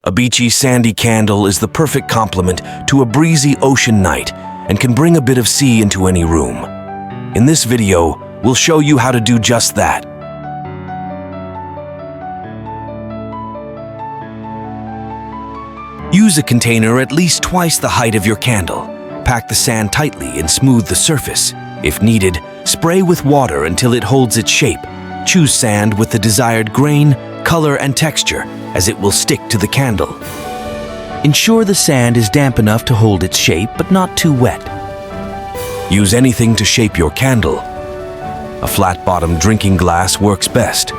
A beachy, sandy candle is the perfect complement to a breezy ocean night and can bring a bit of sea into any room. In this video, we'll show you how to do just that. Use a container at least twice the height of your candle. Pack the sand tightly and smooth the surface. If needed, spray with water until it holds its shape. Choose sand with the desired grain, color, and texture, as it will stick to the candle. Ensure the sand is damp enough to hold its shape, but not too wet. Use anything to shape your candle. A flat-bottomed drinking glass works best.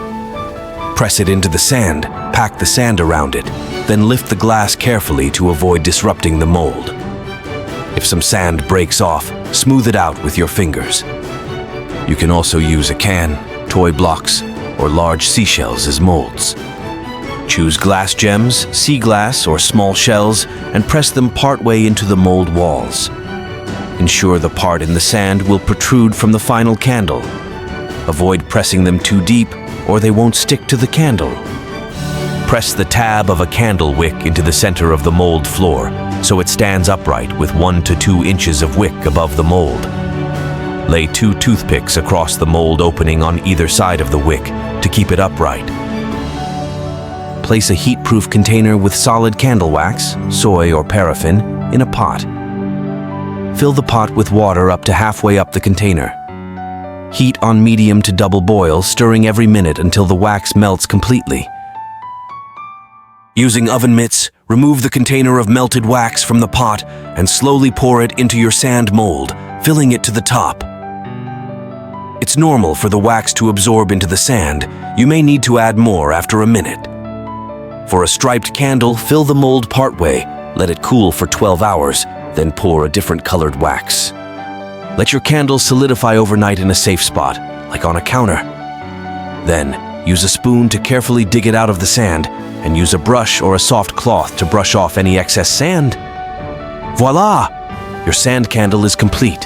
Press it into the sand, pack the sand around it, then lift the glass carefully to avoid disrupting the mold. If some sand breaks off, smooth it out with your fingers. You can also use a can, toy blocks, or large seashells as molds. Choose glass gems, sea glass, or small shells and press them partway into the mold walls. Ensure the part in the sand will protrude from the final candle. Avoid pressing them too deep or they won't stick to the candle. Press the tab of a candle wick into the center of the mold floor so it stands upright with 1 to 2 inches of wick above the mold. Lay 2 toothpicks across the mold opening on either side of the wick to keep it upright. Place a heat-proof container with solid candle wax, soy or paraffin, in a pot. Fill the pot with water up to halfway up the container. Heat on medium to double boil, stirring every minute until the wax melts completely. Using oven mitts, remove the container of melted wax from the pot and slowly pour it into your sand mold, filling it to the top. It's normal for the wax to absorb into the sand. You may need to add more after a minute. For a striped candle, fill the mold partway, let it cool for 12 hours, then pour a different colored wax. Let your candle solidify overnight in a safe spot, like on a counter. Then, use a spoon to carefully dig it out of the sand, and use a brush or a soft cloth to brush off any excess sand. Voila! Your sand candle is complete.